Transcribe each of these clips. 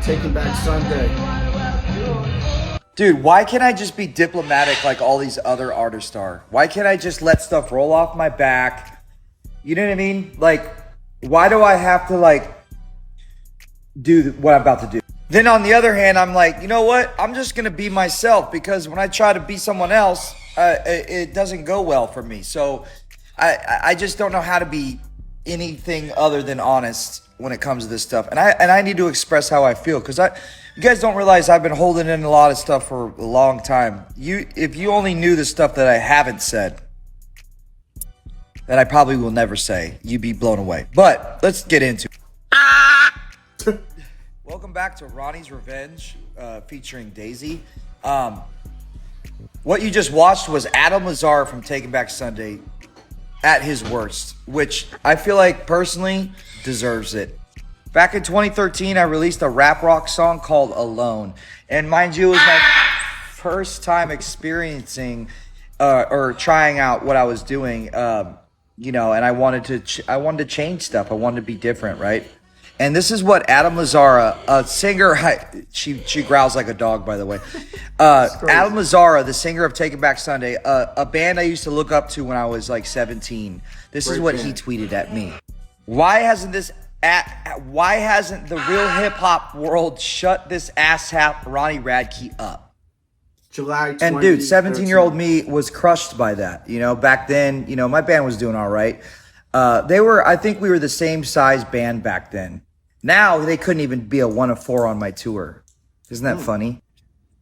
Taking Back Sunday. Dude, why can't I just be diplomatic like all these other artists are? Why can't I just let stuff roll off my back? You know what I mean? Like, why do I have to like do what I'm about to do? Then on the other hand, I'm like, you know what? I'm just going to be myself, because when I try to be someone else, it doesn't go well for me. So I just don't know how to be anything other than honest when it comes to this stuff. And I need to express how I feel, because you guys don't realize I've been holding in a lot of stuff for a long time. If you only knew the stuff that I haven't said, that I probably will never say, you'd be blown away. But let's get into it. Welcome back to Ronnie's Revenge, featuring Daisy. What you just watched was Adam Lazzara from Taking Back Sunday at his worst, which I feel like personally deserves it. Back in 2013, I released a rap rock song called Alone. And mind you, it was my first time experiencing or trying out what I was doing, you know, and I wanted to change stuff. I wanted to be different, right? And this is what Adam Lazzara, a singer, she growls like a dog, by the way. Adam Lazzara, the singer of Taking Back Sunday, a band I used to look up to when I was like 17. This is what he tweeted at me. Why hasn't the real hip hop world shut this asshat Ronnie Radke up? July 20, and dude, 17-year-old me was crushed by that. You know, back then, you know, my band was doing all right. I think we were the same size band back then. Now they couldn't even be a 1 of 4 on my tour. Isn't that funny?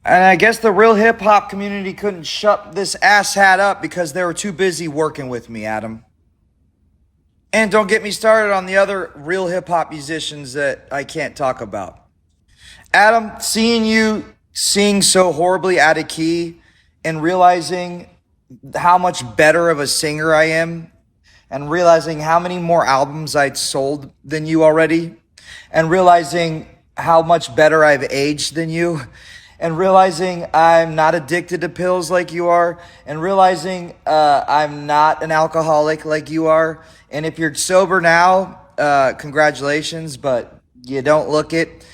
And I guess the real hip hop community couldn't shut this asshat up because they were too busy working with me, Adam. And don't get me started on the other real hip hop musicians that I can't talk about. Adam, seeing you sing so horribly out of key and realizing how much better of a singer I am, and realizing how many more albums I'd sold than you already, and realizing how much better I've aged than you, and realizing I'm not addicted to pills like you are, and realizing I'm not an alcoholic like you are. And if you're sober now, congratulations, but you don't look it.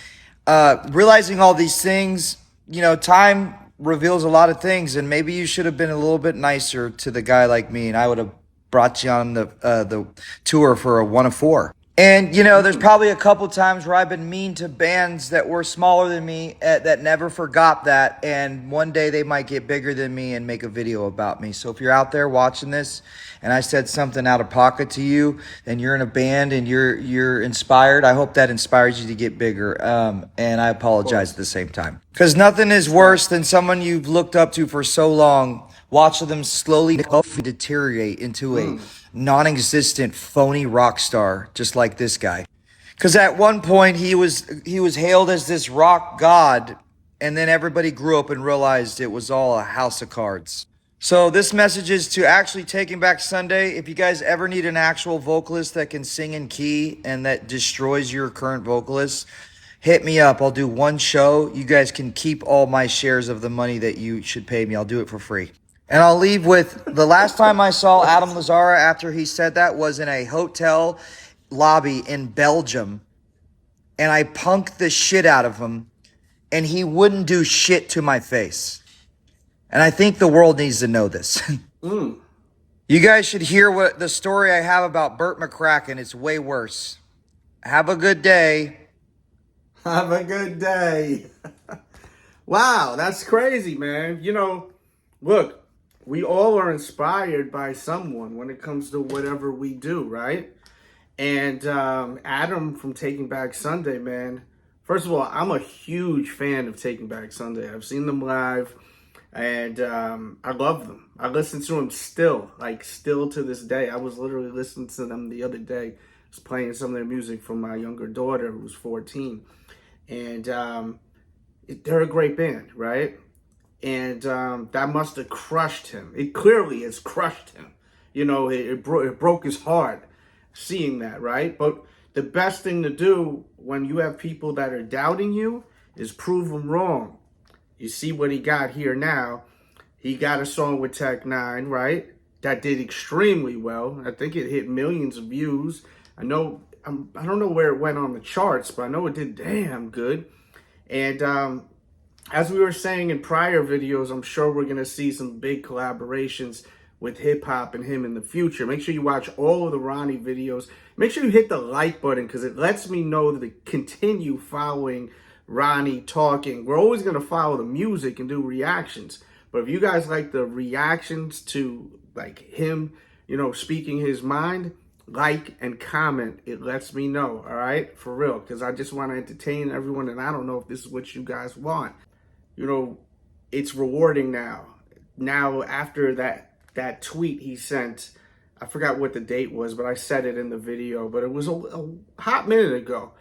Realizing all these things, you know, time reveals a lot of things, and maybe you should have been a little bit nicer to the guy like me, and I would have brought you on the tour for a 1 of 4. And, you know, there's probably a couple times where I've been mean to bands that were smaller than me that never forgot that. And one day they might get bigger than me and make a video about me. So if you're out there watching this and I said something out of pocket to you and you're in a band and you're inspired, I hope that inspires you to get bigger. And I apologize at the same time. Because nothing is worse than someone you've looked up to for so long, watching them slowly deteriorate into a non-existent phony rock star, just like this guy. Because at one point he was hailed as this rock god, and then everybody grew up and realized it was all a house of cards. So this message is to actually Taking Back Sunday. If you guys ever need an actual vocalist that can sing in key and that destroys your current vocalist, hit me up. I'll do one show. You guys can keep all my shares of the money that you should pay me. I'll do it for free. And I'll leave with the last time I saw Adam Lazzara after he said that was in a hotel lobby in Belgium. And I punked the shit out of him. And he wouldn't do shit to my face. And I think the world needs to know this. You guys should hear what the story I have about Burt McCracken. It's way worse. Have a good day. Have a good day. Wow, that's crazy, man. You know, look. We all are inspired by someone when it comes to whatever we do, right? And Adam from Taking Back Sunday, man. First of all, I'm a huge fan of Taking Back Sunday. I've seen them live, and I love them. I listen to them still to this day. I was literally listening to them the other day. I was playing some of their music for my younger daughter, who's 14. And they're a great band, right? And that must have crushed him. It clearly has crushed him. You know, it broke his heart seeing that, right? But the best thing to do when you have people that are doubting you is prove them wrong. You see what he got here now. He got a song with Tech Nine, right? That did extremely well. I think it hit millions of views. I don't know where it went on the charts, but I know it did damn good. And as we were saying in prior videos, I'm sure we're going to see some big collaborations with hip hop and him in the future. Make sure you watch all of the Ronnie videos. Make sure you hit the like button because it lets me know to continue following Ronnie talking. We're always going to follow the music and do reactions. But if you guys like the reactions to like him, you know, speaking his mind, like and comment. It lets me know, all right? For real, because I just want to entertain everyone, and I don't know if this is what you guys want. You know, it's rewarding now. Now, after that tweet he sent, I forgot what the date was, but I said it in the video, but it was a hot minute ago.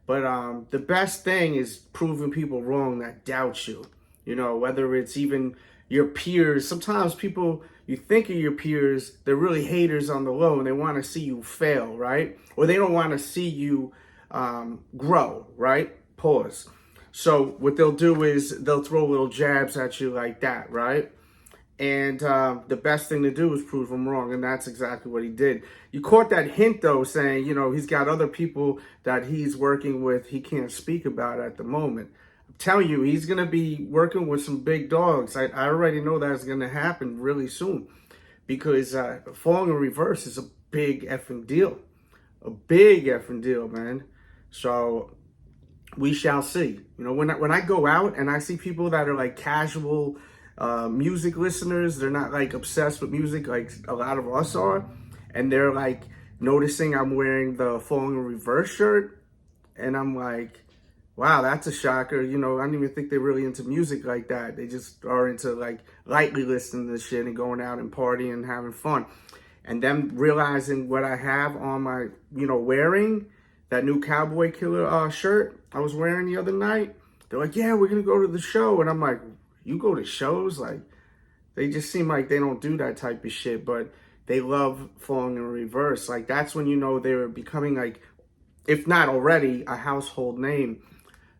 But the best thing is proving people wrong that doubt you. You know, whether it's even your peers. Sometimes people, you think of your peers, they're really haters on the low and they want to see you fail, right? Or they don't want to see you grow, right? Pause. So what they'll do is they'll throw little jabs at you like that, right? And the best thing to do is prove them wrong. And that's exactly what he did. You caught that hint, though, saying, you know, he's got other people that he's working with he can't speak about at the moment. I'm telling you, he's going to be working with some big dogs. I already know that's going to happen really soon. Because falling in reverse is a big effing deal. A big effing deal, man. So we shall see. You know, when I go out and I see people that are like casual music listeners, they're not like obsessed with music like a lot of us are, and they're like noticing I'm wearing the falling in reverse shirt, and I'm like, wow, that's a shocker. You know, I don't even think they're really into music like that. They just are into like lightly listening to shit and going out and partying and having fun. And them realizing what I have on my, you know, wearing that new Cowboy Killer shirt I was wearing the other night. They're like, yeah, we're going to go to the show. And I'm like, you go to shows? Like, they just seem like they don't do that type of shit, but they love falling in reverse. Like, that's when you know they're becoming like, if not already, a household name.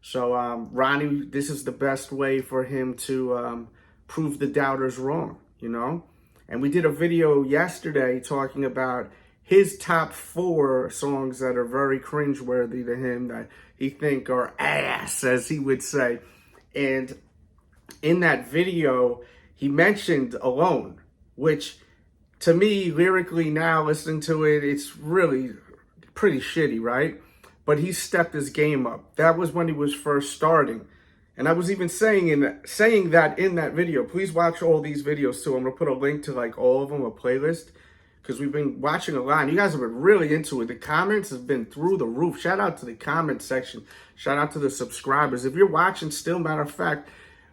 So Ronnie, this is the best way for him to prove the doubters wrong, you know? And we did a video yesterday talking about his top 4 songs that are very cringeworthy to him, that he think are ass, as he would say. And in that video, he mentioned Alone, which to me, lyrically now, listening to it, it's really pretty shitty, right? But he stepped his game up. That was when he was first starting. And I was even saying that in that video. Please watch all these videos too. I'm going to put a link to like all of them, a playlist, because we've been watching a lot. And you guys have been really into it. The comments have been through the roof. Shout out to the comment section. Shout out to the subscribers. If you're watching still, matter of fact,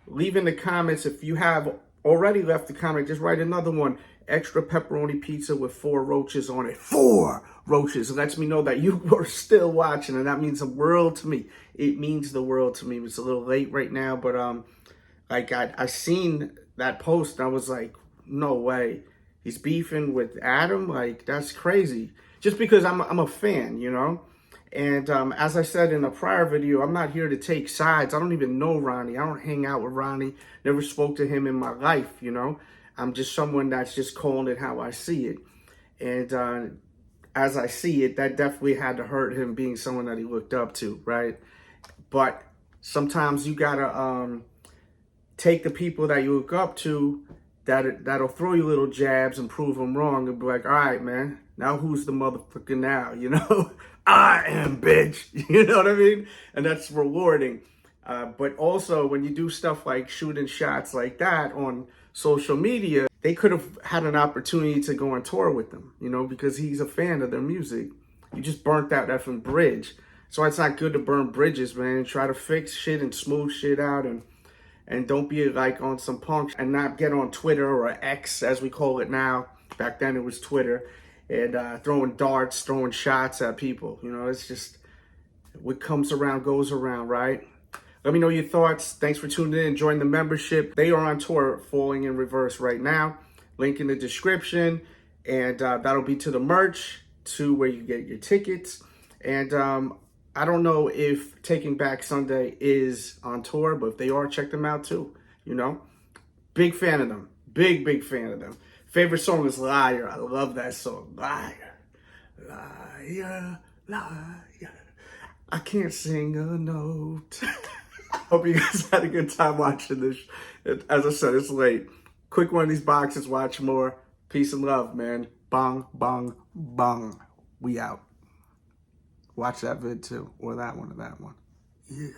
leave in the comments. If you have already left the comment, just write another one. Extra pepperoni pizza with 4 roaches on it. 4 roaches. It lets me know that you are still watching, and that means the world to me. It means the world to me. It's a little late right now, but like I seen that post and I was like, no way. He's beefing with Adam? Like, that's crazy. Just because I'm a fan, you know? And as I said in a prior video, I'm not here to take sides. I don't even know Ronnie. I don't hang out with Ronnie. Never spoke to him in my life, you know? I'm just someone that's just calling it how I see it. And as I see it, that definitely had to hurt him being someone that he looked up to, right? But sometimes you gotta take the people that you look up to that'll throw you little jabs and prove them wrong and be like, all right, man, now who's the motherfucker now, you know? I am, bitch. You know what I mean? And that's rewarding. But also, when you do stuff like shooting shots like that on social media, they could have had an opportunity to go on tour with them, you know, because he's a fan of their music. You just burnt that effing bridge. So it's not good to burn bridges, man. Try to fix shit and smooth shit out, and don't be like on some punk and not get on Twitter or X, as we call it now. Back then it was Twitter. And throwing darts, throwing shots at people. You know, it's just what comes around goes around, right? Let me know your thoughts. Thanks for tuning in. Join the membership. They are on tour, Falling in Reverse right now. Link in the description. And that'll be to the merch, to where you get your tickets. And I don't know if Taking Back Sunday is on tour, but if they are, check them out too. You know? Big fan of them. Big fan of them. Favorite song is Liar. I love that song. Liar, liar, liar. I can't sing a note. Hope you guys had a good time watching this. As I said, it's late. Quick one of these boxes, watch more. Peace and love, man. Bong, bong, bong. We out. Watch that vid too, or that one, or that one. Yeah.